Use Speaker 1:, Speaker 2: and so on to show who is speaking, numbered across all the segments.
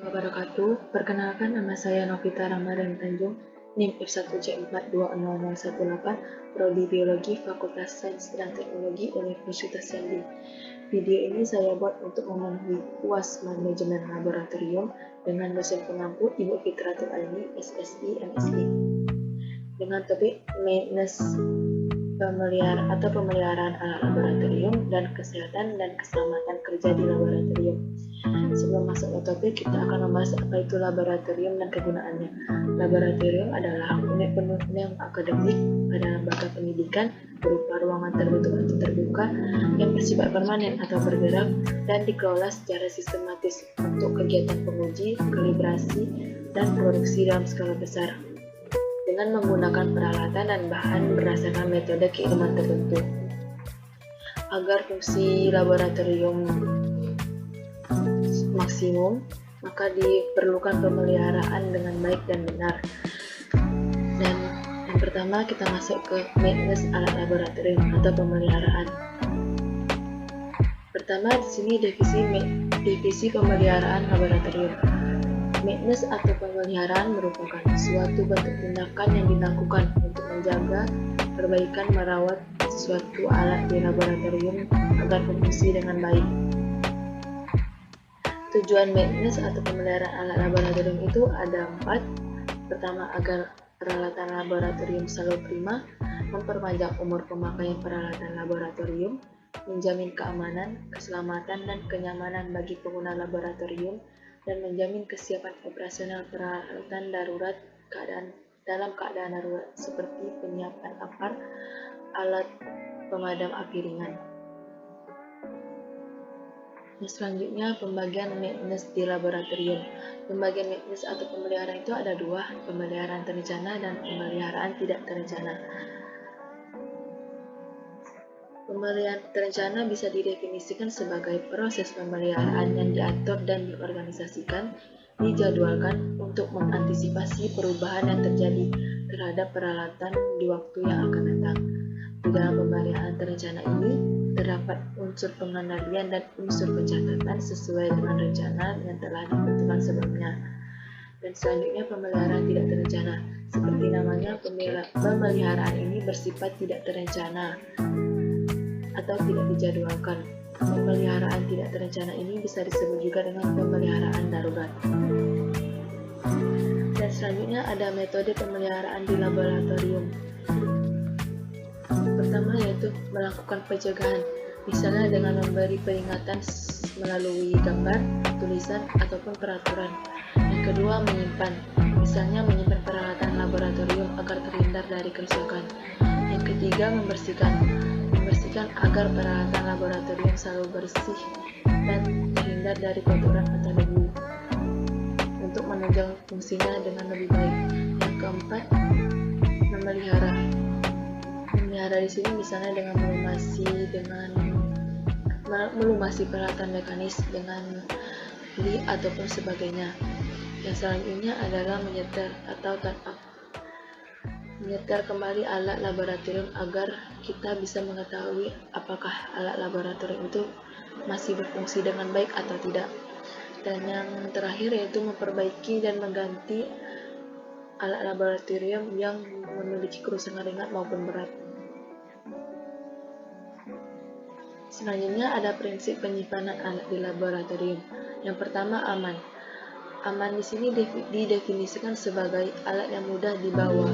Speaker 1: wabarakatuh. Perkenalkan, nama saya Novita Ramadan Tanjung, NIM F1C420018, Prodi Biologi Fakultas Sains dan Teknologi Universitas Jambi. Video ini saya buat untuk memenuhi UAS Manajemen Laboratorium dengan dosen pengampu Ibu Fitratul Aini, SSI, MSI. Dengan topik maintenance pemeliharaan alat laboratorium dan kesehatan dan keselamatan kerja di laboratorium. Sebelum masuk ke topik, kita akan membahas apa itu laboratorium dan kegunaannya. Laboratorium adalah unit penunjang akademik pada lembaga pendidikan berupa ruangan tertutup atau terbuka yang bersifat permanen atau bergerak dan dikelola secara sistematis untuk kegiatan penguji, kalibrasi, dan produksi dalam skala besar dengan menggunakan peralatan dan bahan berdasarkan metode keilmuan tertentu. Agar fungsi laboratorium maksimum, maka diperlukan pemeliharaan dengan baik dan benar. Dan yang pertama kita masuk ke maintenance alat laboratorium atau pemeliharaan. Pertama di sini divisi pemeliharaan laboratorium. Maintenance atau pemeliharaan merupakan suatu bentuk tindakan yang dilakukan untuk menjaga, perbaikan, merawat suatu alat di laboratorium agar berfungsi dengan baik. Tujuan maintenance atau pemeliharaan alat laboratorium itu ada 4. Pertama, agar peralatan laboratorium selalu prima, memperpanjang umur pemakaian peralatan laboratorium, menjamin keamanan, keselamatan, dan kenyamanan bagi pengguna laboratorium, dan menjamin kesiapan operasional peralatan darurat dalam keadaan darurat seperti penyiapan apar, alat pemadam api ringan. Selanjutnya, pembagian maintenance di laboratorium. Pembagian maintenance atau pemeliharaan itu ada 2, pemeliharaan terencana dan pemeliharaan tidak terencana. Pemeliharaan terencana bisa didefinisikan sebagai proses pemeliharaan yang diatur dan diorganisasikan, dijadwalkan untuk mengantisipasi perubahan yang terjadi terhadap peralatan di waktu yang akan datang. Di dalam pemeliharaan terencana ini, terdapat unsur pengendalian dan unsur pencatatan sesuai dengan rencana yang telah ditentukan sebelumnya. Dan selanjutnya pemeliharaan tidak terencana. Seperti namanya, pemeliharaan ini bersifat tidak terencana atau tidak dijadwalkan. Pemeliharaan tidak terencana ini bisa disebut juga dengan pemeliharaan darurat. Dan selanjutnya ada metode pemeliharaan di laboratorium. Pertama yaitu melakukan pencegahan, misalnya dengan memberi peringatan melalui gambar, tulisan, ataupun peraturan. Yang kedua, menyimpan, misalnya menyimpan peralatan laboratorium agar terhindar dari kerusakan. Yang ketiga, membersihkan agar peralatan laboratorium selalu bersih dan terhindar dari kotoran atau debu untuk menunjang fungsinya dengan lebih baik. Yang keempat, memelihara di sini misalnya dengan melumasi peralatan mekanis dengan li ataupun sebagainya. Yang selanjutnya adalah menyetar atau tune-up. Menyetar kembali alat laboratorium agar kita bisa mengetahui apakah alat laboratorium itu masih berfungsi dengan baik atau tidak. Dan yang terakhir yaitu memperbaiki dan mengganti alat laboratorium yang memiliki kerusakan ringan maupun berat. Selanjutnya ada prinsip penyimpanan alat di laboratorium. Yang pertama, aman. Aman di sini didefinisikan sebagai alat yang mudah dibawa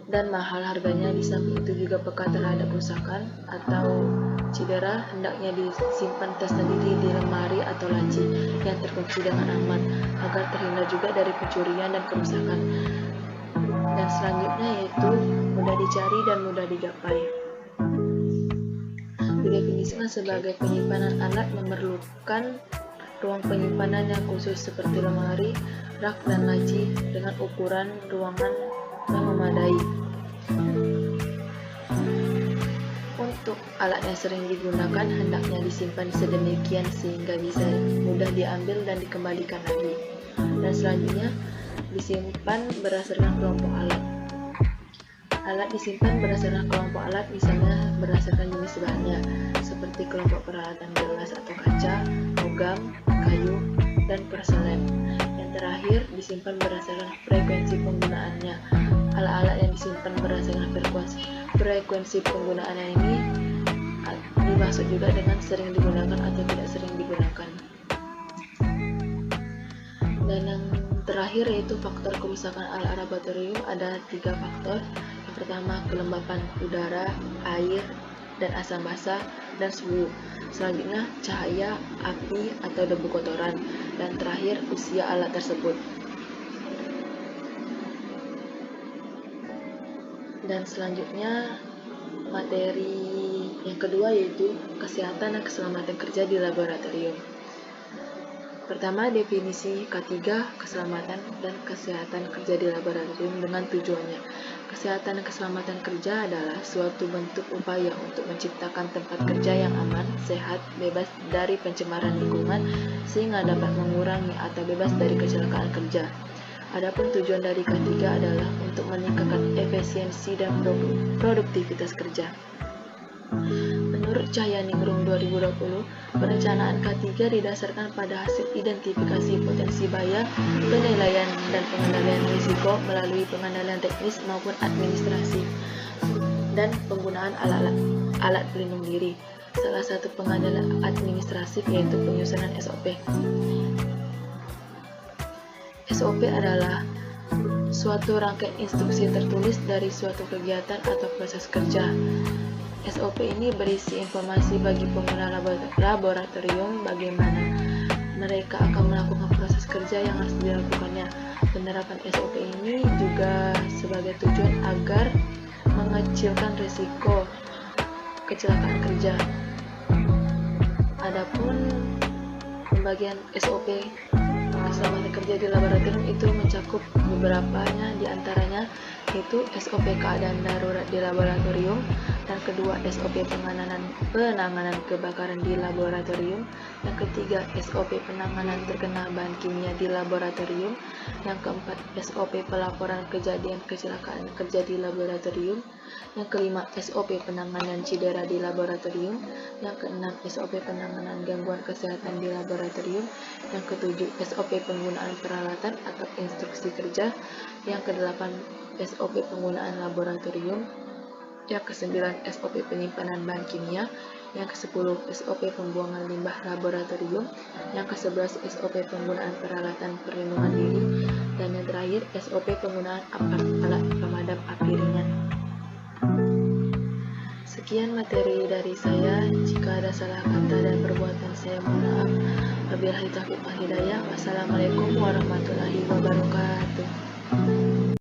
Speaker 1: dan mahal harganya. Di samping itu juga peka terhadap kerusakan atau cedera, hendaknya disimpan tersendiri di lemari atau laci yang terkunci dengan aman agar terhindar juga dari pencurian dan kerusakan. Dan selanjutnya yaitu mudah dicari dan mudah digapai. Didefinisikan sebagai penyimpanan alat memerlukan ruang penyimpanan yang khusus seperti lemari, rak, dan laci dengan ukuran ruangan yang memadai. Untuk alat yang sering digunakan hendaknya disimpan sedemikian sehingga bisa mudah diambil dan dikembalikan lagi. Dan selanjutnya disimpan berdasarkan kelompok alat. Alat disimpan berdasarkan kelompok alat, misalnya berdasarkan jenis bahannya, seperti kelompok peralatan gelas atau kaca, logam, kayu, dan perselen. Yang terakhir, disimpan berdasarkan frekuensi penggunaannya. Alat-alat yang disimpan berdasarkan frekuensi penggunaannya ini dimaksud juga dengan sering digunakan atau tidak sering digunakan. Dan yang terakhir yaitu faktor kerusakan alat laboratorium. Ada 3 faktor. Yang pertama, kelembapan udara, air, dan asam basa, dan suhu. Selanjutnya, cahaya, api, atau debu kotoran. Dan terakhir, usia alat tersebut. Dan selanjutnya, materi yang kedua yaitu kesehatan dan keselamatan kerja di laboratorium. Pertama, definisi K3, keselamatan dan kesehatan kerja di laboratorium dengan tujuannya. Kesehatan dan keselamatan kerja adalah suatu bentuk upaya untuk menciptakan tempat kerja yang aman, sehat, bebas dari pencemaran lingkungan, sehingga dapat mengurangi atau bebas dari kecelakaan kerja. Adapun tujuan dari K3 adalah untuk meningkatkan efisiensi dan produktivitas kerja. Menurut Cahyaningrum 2020, perencanaan K3 didasarkan pada hasil identifikasi potensi bahaya, penilaian dan pengendalian risiko melalui pengendalian teknis maupun administrasi, dan penggunaan alat pelindung diri. Salah satu pengendalian administratif yaitu penyusunan SOP. SOP adalah suatu rangkaian instruksi tertulis dari suatu kegiatan atau proses kerja. SOP ini berisi informasi bagi pengguna laboratorium bagaimana mereka akan melakukan proses kerja yang harus dilakukannya. Penerapan SOP ini juga sebagai tujuan agar mengecilkan risiko kecelakaan kerja. Adapun pembagian SOP keselamatan kerja di laboratorium itu mencakup beberapanya, diantaranya yaitu SOP keadaan darurat di laboratorium, dan kedua SOP penanganan kebakaran di laboratorium, yang ketiga SOP penanganan terkena bahan kimia di laboratorium, yang keempat SOP pelaporan kejadian kecelakaan kerja di laboratorium, yang kelima SOP penanganan cedera di laboratorium, yang keenam SOP penanganan gangguan kesehatan di laboratorium, yang ketujuh SOP penggunaan peralatan atau instruksi kerja, yang kedelapan SOP penggunaan laboratorium, yang kesembilan SOP penyimpanan bahan kimia, yang ke-10 SOP pembuangan limbah laboratorium, yang ke-11 SOP penggunaan peralatan perlindungan diri, dan yang terakhir SOP penggunaan alat pemadam api ringan. Sekian materi dari saya. Jika ada salah kata dan perbuatan saya mohon maaf. Wabillahi taufiq wal hidayah. Wassalamualaikum warahmatullahi wabarakatuh.